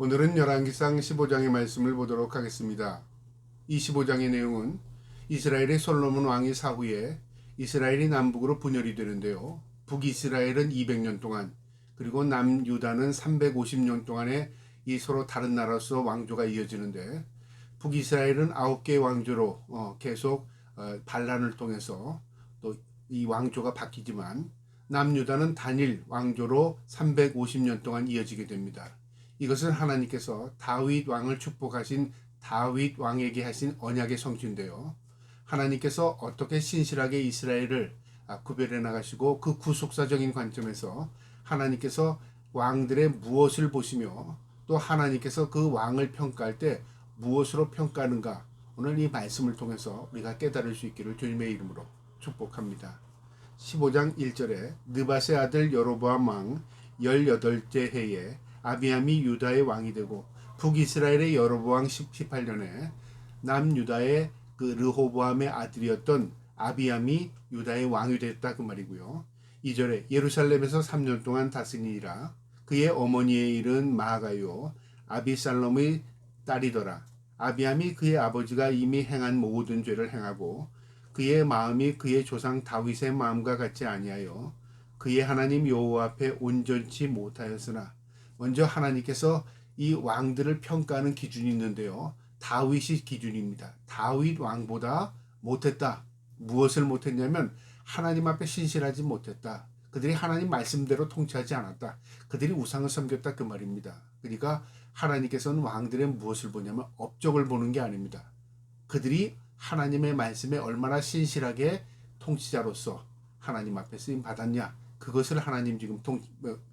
오늘은 열왕기상 15장의 말씀을 보도록 하겠습니다. 이 15장의 내용은 이스라엘의 솔로몬 왕의 사후에 이스라엘이 남북으로 분열이 되는데요. 북이스라엘은 200년 동안, 그리고 남유다는 350년 동안의 이 서로 다른 나라로서 왕조가 이어지는데, 북이스라엘은 9개의 왕조로 계속 반란을 통해서 또 이 왕조가 바뀌지만, 남유다는 단일 왕조로 350년 동안 이어지게 됩니다. 이것은 하나님께서 다윗 왕을 축복하신 다윗 왕에게 하신 언약의 성취인데요. 하나님께서 어떻게 신실하게 이스라엘을 구별해 나가시고, 그 구속사적인 관점에서 하나님께서 왕들의 무엇을 보시며, 또 하나님께서 그 왕을 평가할 때 무엇으로 평가하는가, 오늘 이 말씀을 통해서 우리가 깨달을 수 있기를 주님의 이름으로 축복합니다. 15장 1절에 느밧의 아들 여로보암 왕 18째 해에 아비암이 유다의 왕이 되고, 북이스라엘의 여로보암 18년에 남유다의 그 르호보암의 아들이었던 아비암이 유다의 왕이 됐다, 그 말이고요. 2절에 예루살렘에서 3년 동안 다스리니라. 그의 어머니의 이름은 마아가요 아비살롬의 딸이더라. 아비암이 그의 아버지가 이미 행한 모든 죄를 행하고, 그의 마음이 그의 조상 다윗의 마음과 같지 아니하여 그의 하나님 여호와 앞에 온전치 못하였으나. 먼저 하나님께서 이 왕들을 평가하는 기준이 있는데요. 다윗이 기준입니다. 다윗 왕보다 못했다. 무엇을 못했냐면 하나님 앞에 신실하지 못했다. 그들이 하나님 말씀대로 통치하지 않았다. 그들이 우상을 섬겼다, 그 말입니다. 그러니까 하나님께서는 왕들의 무엇을 보냐면 업적을 보는 게 아닙니다. 그들이 하나님의 말씀에 얼마나 신실하게 통치자로서 하나님 앞에 쓰임 받았냐, 그것을 하나님 지금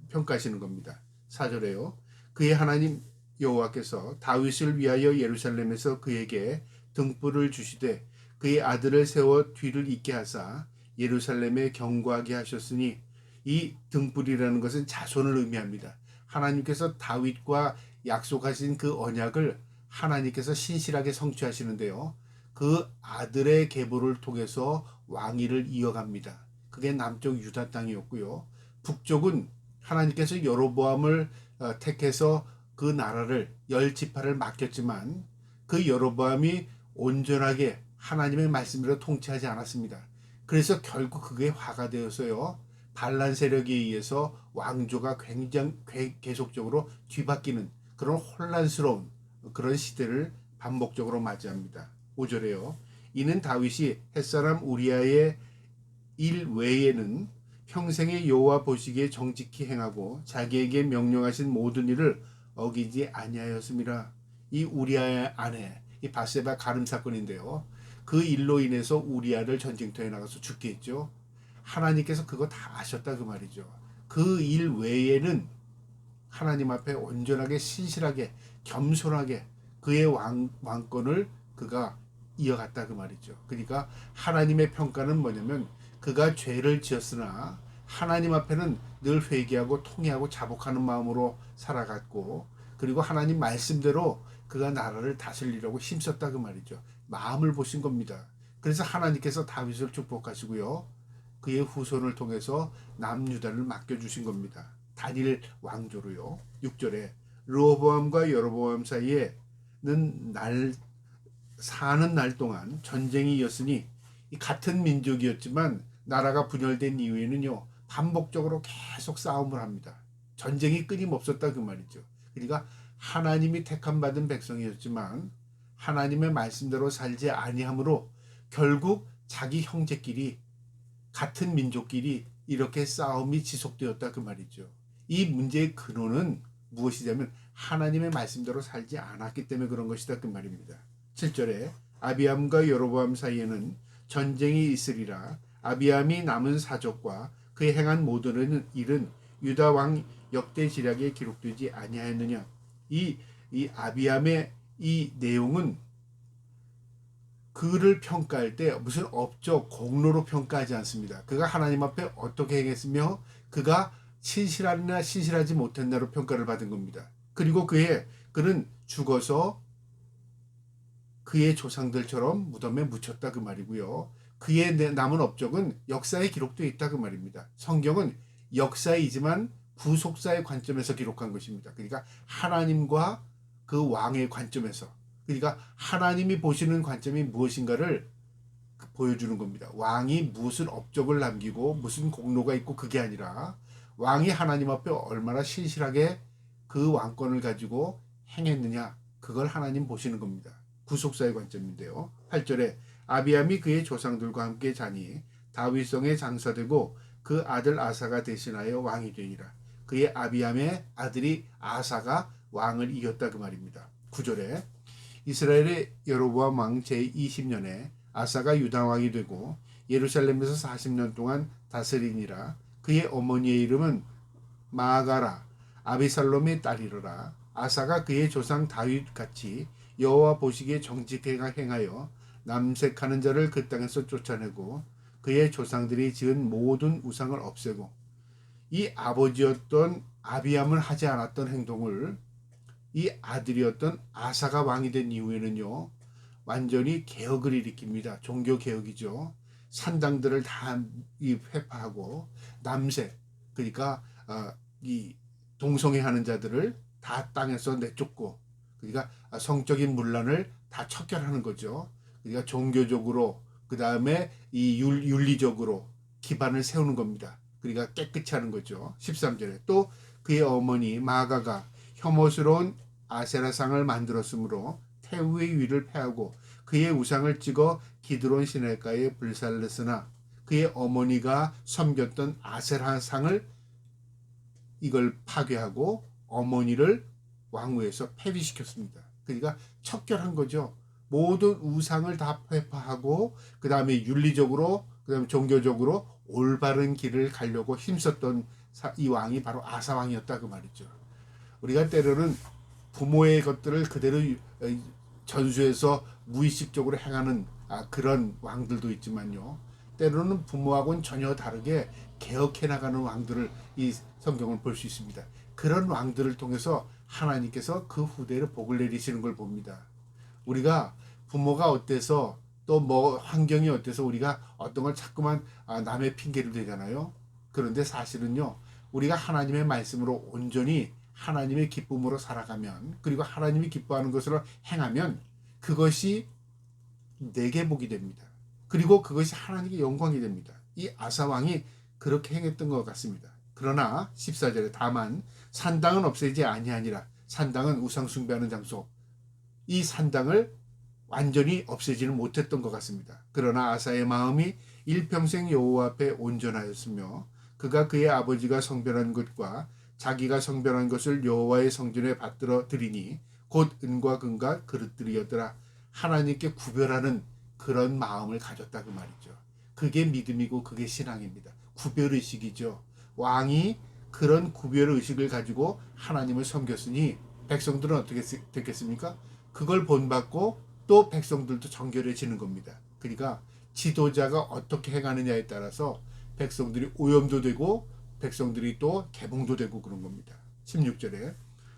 평가하시는 겁니다. 4절에요. 그의 하나님 여호와께서 다윗을 위하여 예루살렘에서 그에게 등불을 주시되 그의 아들을 세워 뒤를 잇게 하사 예루살렘에 경고하게 하셨으니, 이 등불이라는 것은 자손을 의미합니다. 하나님께서 다윗과 약속하신 그 언약을 하나님께서 신실하게 성취하시는데요. 그 아들의 계보를 통해서 왕위를 이어갑니다. 그게 남쪽 유다 땅이었고요. 북쪽은 하나님께서 여로보암을 택해서 그 나라를 10지파를 맡겼지만, 그 여로보암이 온전하게 하나님의 말씀대로 통치하지 않았습니다. 그래서 결국 그게 화가 되어서요, 반란 세력에 의해서 왕조가 계속적으로 뒤바뀌는 그런 혼란스러운 그런 시대를 반복적으로 맞이합니다. 5절에요. 이는 다윗이 햇사람 우리아의 일 외에는 평생의 여호와 보시기에 정직히 행하고 자기에게 명령하신 모든 일을 어기지 아니하였음이라. 이 우리아의 아내, 이 바세바 가름 사건인데요. 그 일로 인해서 우리아를 전쟁터에 나가서 죽게 했죠. 하나님께서 그거 다 아셨다, 그 말이죠. 그 일 외에는 하나님 앞에 온전하게 신실하게 겸손하게 그의 왕권을 그가 이어갔다, 그 말이죠. 그러니까 하나님의 평가는 뭐냐면, 그가 죄를 지었으나 하나님 앞에는 늘 회개하고 통회하고 자복하는 마음으로 살아갔고, 그리고 하나님 말씀대로 그가 나라를 다스리려고 힘썼다, 그 말이죠. 마음을 보신 겁니다. 그래서 하나님께서 다윗을 축복하시고요, 그의 후손을 통해서 남유다를 맡겨주신 겁니다. 단일 왕조로요. 6절에 르호보암과 여로보암 사이에는 사는 날 동안 전쟁이 이었으니, 같은 민족이었지만 나라가 분열된 이후에는요, 반복적으로 계속 싸움을 합니다. 전쟁이 끊임없었다, 그 말이죠. 그러니까 하나님이 택함 받은 백성이었지만 하나님의 말씀대로 살지 아니함으로 결국 자기 형제끼리, 같은 민족끼리 이렇게 싸움이 지속되었다, 그 말이죠. 이 문제의 근원은 무엇이냐면 하나님의 말씀대로 살지 않았기 때문에 그런 것이다, 그 말입니다. 7절에 아비암과 여로보암 사이에는 전쟁이 있으리라. 아비암이 남은 사적과 그의 행한 모든 일은 유다 왕 역대 지략에 기록되지 아니하였느냐. 이 아비암의 이 내용은 그를 평가할 때 무슨 업적, 공로로 평가하지 않습니다. 그가 하나님 앞에 어떻게 행했으며 그가 신실하느냐 신실하지 못했나로 평가를 받은 겁니다. 그리고 그는 죽어서 그의 조상들처럼 무덤에 묻혔다, 그 말이고요. 그의 남은 업적은 역사에 기록되어 있다, 그 말입니다. 성경은 역사이지만 구속사의 관점에서 기록한 것입니다. 그러니까 하나님과 그 왕의 관점에서, 그러니까 하나님이 보시는 관점이 무엇인가를 보여주는 겁니다. 왕이 무슨 업적을 남기고 무슨 공로가 있고 그게 아니라 왕이 하나님 앞에 얼마나 신실하게 그 왕권을 가지고 행했느냐, 그걸 하나님 보시는 겁니다. 구속사의 관점인데요. 8절에 아비암이 그의 조상들과 함께 자니 다윗성에 장사되고 그 아들 아사가 대신하여 왕이 되니라. 그의 아비암의 아들이 아사가 왕을 이겼다 그 말입니다. 9절에 이스라엘의 여로보암 왕 제20년에 아사가 유다 왕이 되고 예루살렘에서 40년 동안 다스리니라. 그의 어머니의 이름은 마아가라 아비살롬의 딸이로라. 아사가 그의 조상 다윗같이 여호와 보시기에 정직하게 행하여 남색하는 자를 그 땅에서 쫓아내고 그의 조상들이 지은 모든 우상을 없애고 이 아버지였던 아비암을 하지 않았던 행동을 이 아들이었던 아사가 왕이 된 이후에는요, 완전히 개혁을 일으킵니다. 종교 개혁이죠. 산당들을 다 회파하고 남색, 그러니까 이 동성애하는 자들을 다 땅에서 내쫓고, 그러니까 성적인 문란을 다 척결하는 거죠. 그러니까 종교적으로, 그 다음에 이 윤리적으로 기반을 세우는 겁니다. 그러니까 깨끗이 하는 거죠. 13절에 또 그의 어머니 마가가 혐오스러운 아세라상을 만들었으므로 태우의 위를 패하고 그의 우상을 찍어 기드론 시내가에 불살랐으나 그의 어머니가 섬겼던 아세라상을 이걸 파괴하고 어머니를 왕위에서 폐위시켰습니다. 그러니까 척결한 거죠. 모든 우상을 다 회파하고 그 다음에 윤리적으로, 그 다음에 종교적으로 올바른 길을 가려고 힘썼던 이 왕이 바로 아사 왕이었다 그 말이죠. 우리가 때로는 부모의 것들을 그대로 전수해서 무의식적으로 행하는 그런 왕들도 있지만요. 때로는 부모하고는 전혀 다르게 개혁해 나가는 왕들을 이 성경을 볼 수 있습니다. 그런 왕들을 통해서 하나님께서 그 후대를 복을 내리시는 걸 봅니다. 우리가 부모가 어때서 또 뭐 환경이 어때서 우리가 어떤 걸 자꾸만 남의 핑계를 대잖아요. 그런데 사실은요, 우리가 하나님의 말씀으로 온전히 하나님의 기쁨으로 살아가면, 그리고 하나님이 기뻐하는 것으로 행하면 그것이 내게 복이 됩니다. 그리고 그것이 하나님께 영광이 됩니다. 이 아사 왕이 그렇게 행했던 것 같습니다. 그러나 14절에 다만 산당은 없애지 아니하니라. 산당은 우상 숭배하는 장소. 이 산당을 완전히 없애지는 못했던 것 같습니다. 그러나 아사의 마음이 일평생 여호와 앞에 온전하였으며 그가 그의 아버지가 성별한 것과 자기가 성별한 것을 여호와의 성전에 받들어 드리니 곧 은과 금과 그릇들이었더라. 하나님께 구별하는 그런 마음을 가졌다 그 말이죠. 그게 믿음이고 그게 신앙입니다. 구별의식이죠. 왕이 그런 구별의식을 가지고 하나님을 섬겼으니 백성들은 어떻게 됐겠습니까? 그걸 본받고 또 백성들도 정결해지는 겁니다. 그러니까 지도자가 어떻게 행하느냐에 따라서 백성들이 오염도 되고 백성들이 또 개봉도 되고 그런 겁니다. 16절에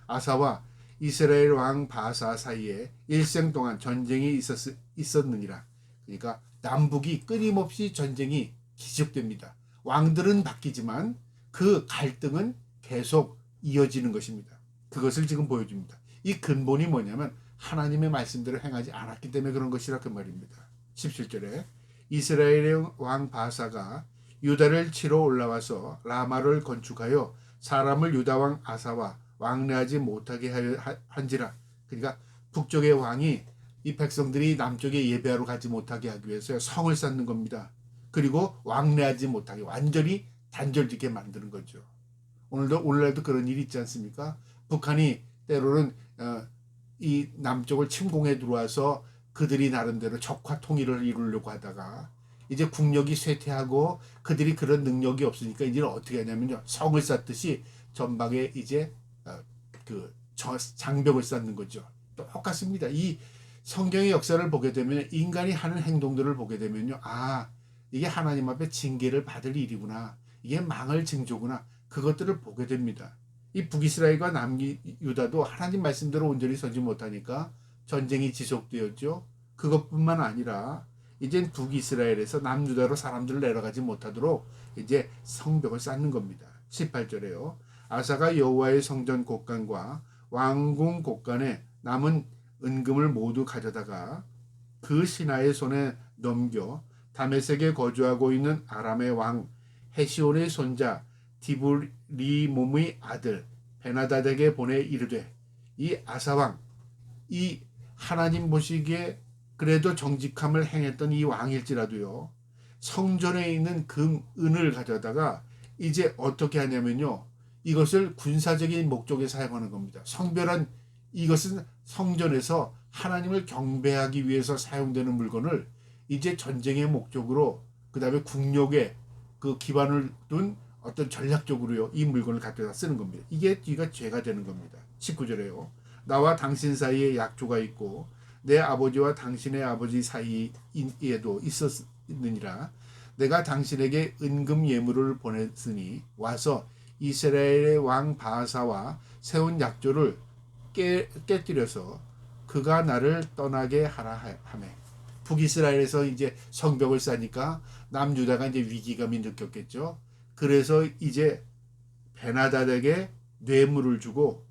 아사와 이스라엘 왕 바사 사이에 일생 동안 전쟁이 있었느니라. 그러니까 남북이 끊임없이 전쟁이 기적됩니다. 왕들은 바뀌지만 그 갈등은 계속 이어지는 것입니다. 그것을 지금 보여줍니다. 이 근본이 뭐냐면 하나님의 말씀대로 행하지 않았기 때문에 그런 것이라 그 말입니다. 17절에 이스라엘의 왕 바사가 유다를 치러 올라와서 라마를 건축하여 사람을 유다 왕 아사와 왕래하지 못하게 한지라. 그러니까 북쪽의 왕이 이 백성들이 남쪽에 예배하러 가지 못하게 하기 위해서 성을 쌓는 겁니다. 그리고 왕래하지 못하게 완전히 단절짓게 만드는 거죠. 오늘날도 그런 일이 있지 않습니까? 북한이 때로는 이 남쪽을 침공해 들어와서 그들이 나름대로 적화 통일을 이루려고 하다가 이제 국력이 쇠퇴하고 그들이 그런 능력이 없으니까 이제 어떻게 하냐면요, 성을 쌓듯이 전방에 이제 그 장벽을 쌓는 거죠. 똑같습니다. 이 성경의 역사를 보게 되면, 인간이 하는 행동들을 보게 되면요, 이게 하나님 앞에 징계를 받을 일이구나, 이게 망할 징조구나, 그것들을 보게 됩니다. 이 북이스라엘과 남유다도 하나님 말씀대로 온전히 서지 못하니까 전쟁이 지속되었죠. 그것뿐만 아니라 이제 북이스라엘에서 남유다로 사람들을 내려가지 못하도록 이제 성벽을 쌓는 겁니다. 18절에요. 아사가 여호와의 성전 곳간과 왕궁 곳간에 남은 은금을 모두 가져다가 그 신하의 손에 넘겨 다메섹에 거주하고 있는 아람의 왕 헤시온의 손자 디브리몸의 아들 베나다덱에 보내 이르되, 이 아사왕, 이 하나님 보시기에 그래도 정직함을 행했던 이 왕일지라도요, 성전에 있는 금, 은을 가져다가 이제 어떻게 하냐면요, 이것을 군사적인 목적에 사용하는 겁니다. 성별한, 이것은 성전에서 하나님을 경배하기 위해서 사용되는 물건을 이제 전쟁의 목적으로, 그 다음에 국력에 그 기반을 둔 어떤 전략적으로요, 이 물건을 갖다가 쓰는 겁니다. 이게 죄가 되는 겁니다. 19절에요. 나와 당신 사이에 약조가 있고 내 아버지와 당신의 아버지 사이에도 있었느니라. 내가 당신에게 은금 예물을 보냈으니 와서 이스라엘의 왕 바하사와 세운 약조를 깨뜨려서 그가 나를 떠나게 하라 하매. 북이스라엘에서 이제 성벽을 쌓으니까 남유다가 이제 위기감이 느꼈겠죠. 그래서 이제 베나다덱에게 뇌물을 주고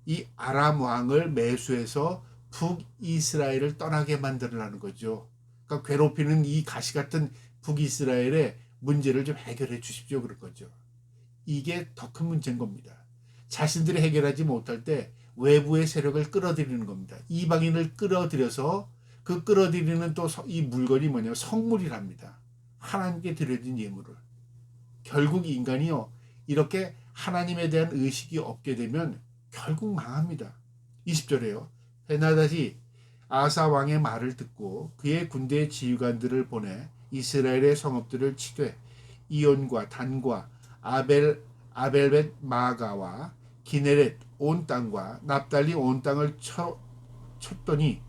이 아람 왕을 매수해서 북이스라엘을 떠나게 만들어라는 거죠. 그러니까 괴롭히는 이 가시 같은 북이스라엘의 문제를 좀 해결해 주십시오, 그럴 거죠. 이게 더 큰 문제인 겁니다. 자신들이 해결하지 못할 때 외부의 세력을 끌어들이는 겁니다. 이방인을 끌어들여서 그 끌어들이는 또 이 물건이 뭐냐면 성물이랍니다. 하나님께 드려진 예물을. 결국 인간이요, 이렇게 하나님에 대한 의식이 없게 되면 결국 망합니다. 20절에요. 베나닷이 아사 왕의 말을 듣고 그의 군대의 지휘관들을 보내 이스라엘의 성읍들을 치되 이온과 단과 아벨벳 마가와 기네렛 온 땅과 납달리 온 땅을 쳤더니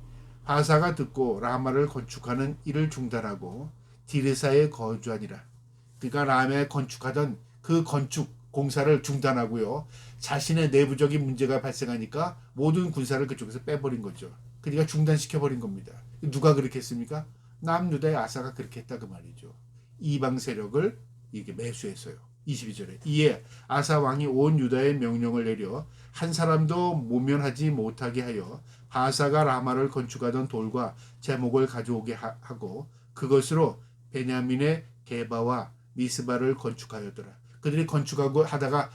바사가 듣고 라마를 건축하는 일을 중단하고 디르사에 거주하니라. 그러니까 라마에 건축하던 그 건축 공사를 중단하고요, 자신의 내부적인 문제가 발생하니까 모든 군사를 그쪽에서 빼버린 거죠. 그러니까 중단시켜버린 겁니다. 누가 그렇게 했습니까? 남유다의 아사가 그렇게 했다 그 말이죠. 이방 세력을 이렇게 매수했어요. 22절에 이에 아사 왕이 온 유다의 명령을 내려 한 사람도 모면하지 못하게 하여 바사가 라마를 건축하던 돌과 제목을 가져오게 하고 그것으로 베냐민의 게바와 미스바를 건축하였더라. 그들이 건축하고 하다가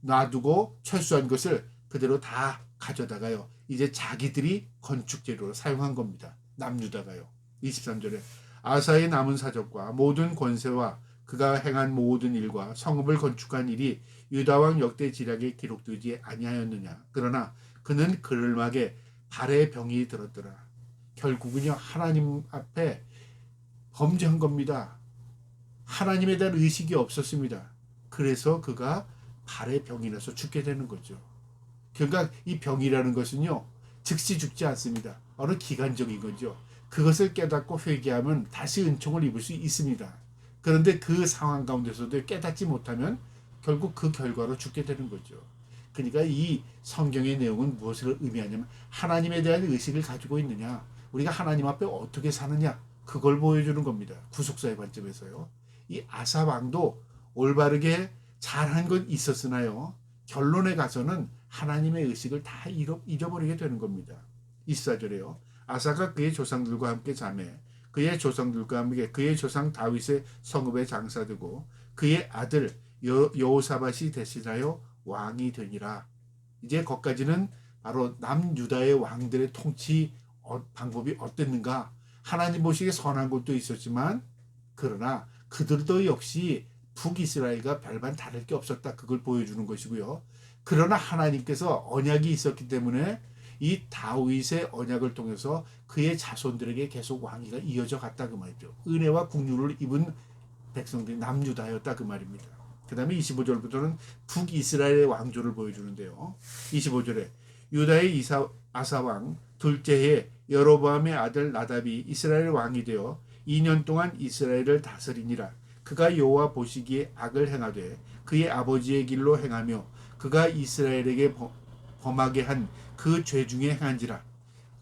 놔두고 철수한 것을 그대로 다 가져다가요, 이제 자기들이 건축 재료로 사용한 겁니다. 남유다가요. 23절에 아사의 남은 사적과 모든 권세와 그가 행한 모든 일과 성읍을 건축한 일이 유다왕 역대 지략에 기록되지 아니하였느냐. 그러나 그는 그를막에 발에 병이 들었더라. 결국은요, 하나님 앞에 범죄한 겁니다. 하나님에 대한 의식이 없었습니다. 그래서 그가 발에 병이 나서 죽게 되는 거죠. 그러니까 이 병이라는 것은요, 즉시 죽지 않습니다. 어느 기간적인 거죠. 그것을 깨닫고 회개하면 다시 은총을 입을 수 있습니다. 그런데 그 상황 가운데서도 깨닫지 못하면 결국 그 결과로 죽게 되는 거죠. 그러니까 이 성경의 내용은 무엇을 의미하냐면 하나님에 대한 의식을 가지고 있느냐, 우리가 하나님 앞에 어떻게 사느냐, 그걸 보여주는 겁니다. 구속사의 관점에서요. 이 아사 왕도 올바르게 잘한 건 있었으나요, 결론에 가서는 하나님의 의식을 다 잊어버리게 되는 겁니다. 24절에요. 아사가 그의 조상들과 함께 자매 그의 조상들과 함께 그의 조상 다윗의 성읍에 장사되고 그의 아들 여호사밧이 대신하여 왕이 되니라. 이제 거기까지는 바로 남유다의 왕들의 통치 방법이 어땠는가. 하나님 보시기에 선한 것도 있었지만 그러나 그들도 역시 북이스라엘과 별반 다를 게 없었다. 그걸 보여주는 것이고요. 그러나 하나님께서 언약이 있었기 때문에 이 다윗의 언약을 통해서 그의 자손들에게 계속 왕위가 이어져 갔다 그 말이죠. 은혜와 국률을 입은 백성들이 남유다였다 그 말입니다. 그 다음에 25절부터는 북이스라엘의 왕조를 보여주는데요. 25절에 유다의 아사왕 둘째 해 여로보암의 아들 나답이 이스라엘 왕이 되어 2년 동안 이스라엘을 다스리니라. 그가 여호와 보시기에 악을 행하되 그의 아버지의 길로 행하며 그가 이스라엘에게 범하게 한 그 죄 중에 행한지라.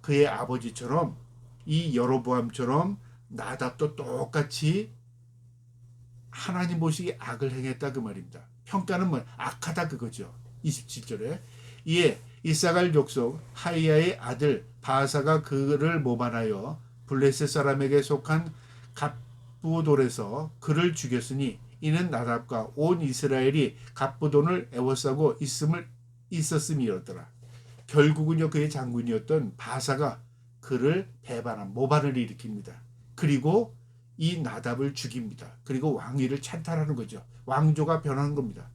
그의 아버지처럼 이 여로보암처럼 나답도 똑같이 하나님 보시기에 악을 행했다 그 말입니다. 평가는 뭐 악하다 그거죠. 27절에 이에 이사갈 족속 하이야의 아들 바하사가 그를 모반하여 블레셋 사람에게 속한 갑부돌에서 그를 죽였으니 이는 나답과 온 이스라엘이 갑부돈을 애워싸고 있었음이었더라. 결국은요 그의 장군이었던 바사가 그를 배반한 모반을 일으킵니다. 그리고 이 나답을 죽입니다. 그리고 왕위를 찬탈하는 거죠. 왕조가 변하는 겁니다.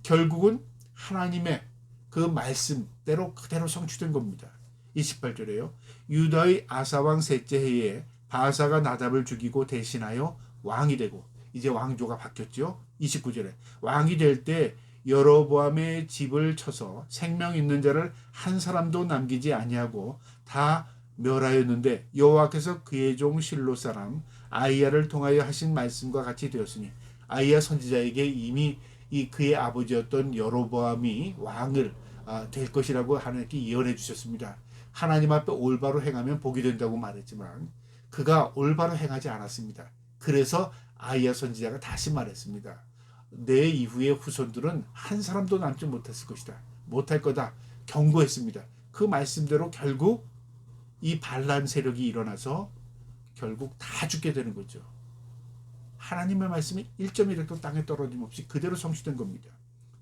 결국은 하나님의 그 말씀대로 그대로 성취된 겁니다. 28절에요. 유다의 아사왕 셋째 해에 바사가 나답을 죽이고 대신하여 왕이 되고 이제 왕조가 바뀌었죠. 29절에 왕이 될 때 여로보암의 집을 쳐서 생명 있는 자를 한 사람도 남기지 아니하고 다 멸하였는데 여호와께서 그의 종 실로 사람 아이야를 통하여 하신 말씀과 같이 되었으니 아이야 선지자에게 이미 이 그의 아버지였던 여로보암이 왕을 될 것이라고 하나님께 예언해 주셨습니다. 하나님 앞에 올바로 행하면 복이 된다고 말했지만 그가 올바로 행하지 않았습니다. 그래서 아이야 선지자가 다시 말했습니다. 내 이후의 후손들은 한 사람도 남지 못했을 것이다. 못할 거다. 경고했습니다. 그 말씀대로 결국 이 반란 세력이 일어나서 결국 다 죽게 되는 거죠. 하나님의 말씀이 1.1획도 땅에 떨어짐 없이 그대로 성취된 겁니다.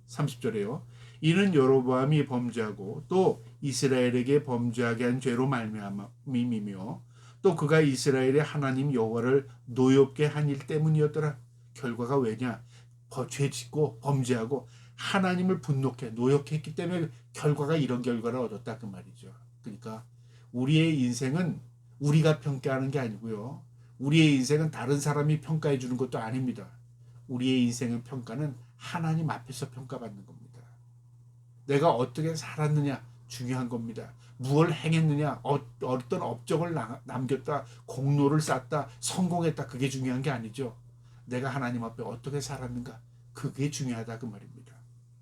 30절에요. 이는 여로보암이 범죄하고 또 이스라엘에게 범죄하게 한 죄로 말미암이며 또 그가 이스라엘의 하나님 여호와를 노엽게 한 일 때문이었더라. 결과가 왜냐? 죄 짓고 범죄하고 하나님을 분노케 노엽게 했기 때문에 결과가 이런 결과를 얻었다 그 말이죠. 그러니까 우리의 인생은 우리가 평가하는 게 아니고요. 우리의 인생은 다른 사람이 평가해 주는 것도 아닙니다. 우리의 인생의 평가는 하나님 앞에서 평가받는 겁니다. 내가 어떻게 살았느냐 중요한 겁니다. 무엇을 행했느냐 어떤 업적을 남겼다 공로를 쌓았다 성공했다 그게 중요한 게 아니죠. 내가 하나님 앞에 어떻게 살았는가 그게 중요하다 그 말입니다.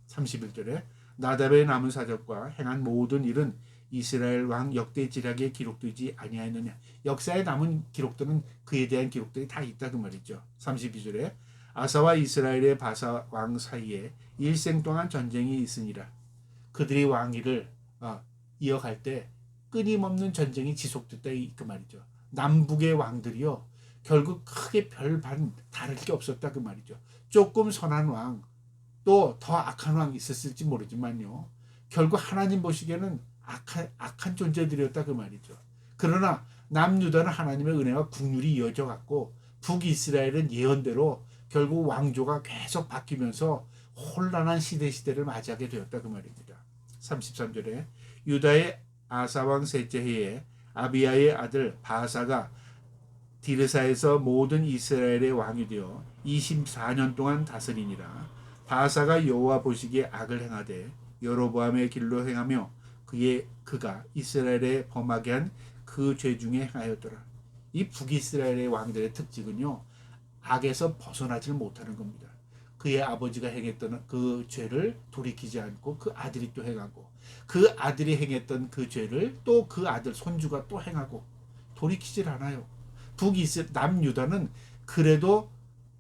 31절에 나답의 남은 사적과 행한 모든 일은 이스라엘 왕 역대 지략에 기록되지 아니하였느냐. 역사에 남은 기록들은 그에 대한 기록들이 다 있다 그 말이죠. 32절에 아사와 이스라엘의 바사 왕 사이에 일생 동안 전쟁이 있으니라. 그들이 왕위를 이어갈 때 끊임없는 전쟁이 지속됐다 그 말이죠. 남북의 왕들이요 결국 크게 별반 다를 게 없었다 그 말이죠. 조금 선한 왕 또 더 악한 왕이 있었을지 모르지만요 결국 하나님 보시기에는 악한 존재들이었다 그 말이죠. 그러나 남유다는 하나님의 은혜와 국률이 이어져 갔고 북이스라엘은 예언대로 결국 왕조가 계속 바뀌면서 혼란한 시대를 맞이하게 되었다 그 말입니다. 33절에 유다의 아사왕 셋째 해에 아비야의 아들 바사가 디르사에서 모든 이스라엘의 왕이 되어 24년 동안 다스리니라. 바사가 여호와 보시기에 악을 행하되 여로보암의 길로 행하며 그가 이스라엘에 범하게 한 그 죄 중에 행하였더라. 이 북이스라엘의 왕들의 특징은요 악에서 벗어나질 못하는 겁니다. 그의 아버지가 행했던 그 죄를 돌이키지 않고 그 아들이 또 행하고 그 아들이 행했던 그 죄를 또 그 아들 손주가 또 행하고 돌이키질 않아요. 남유다는 그래도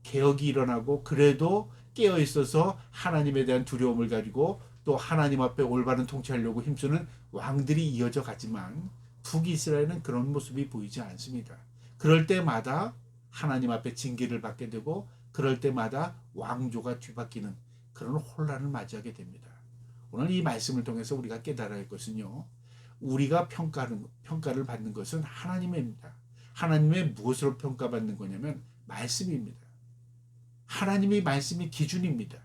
개혁이 일어나고 그래도 깨어 있어서 하나님에 대한 두려움을 가지고 또 하나님 앞에 올바른 통치하려고 힘쓰는 왕들이 이어져 가지만 북이스라엘은 그런 모습이 보이지 않습니다. 그럴 때마다 하나님 앞에 징계를 받게 되고 그럴 때마다 왕조가 뒤바뀌는 그런 혼란을 맞이하게 됩니다. 오늘 이 말씀을 통해서 우리가 깨달아야 할 것은요. 우리가 평가를 받는 것은 하나님입니다. 하나님의 무엇으로 평가받는 거냐면 말씀입니다. 하나님의 말씀이 기준입니다.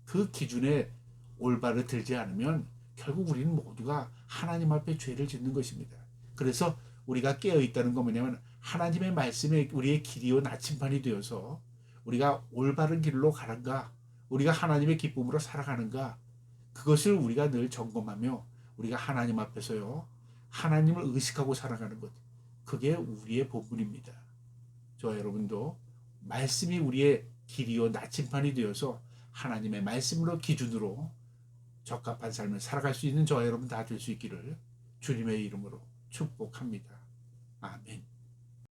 그 기준에 올바로 들지 않으면 결국 우리는 모두가 하나님 앞에 죄를 짓는 것입니다. 그래서 우리가 깨어있다는 건 뭐냐면 하나님의 말씀에 우리의 길이요 나침반이 되어서 우리가 올바른 길로 가는가 우리가 하나님의 기쁨으로 살아가는가 그것을 우리가 늘 점검하며 우리가 하나님 앞에서요 하나님을 의식하고 살아가는 것 그게 우리의 본분입니다. 저와 여러분도 말씀이 우리의 길이요 나침반이 되어서 하나님의 말씀으로 기준으로 적합한 삶을 살아갈 수 있는 저와 여러분 다 될 수 있기를 주님의 이름으로 축복합니다. 아멘.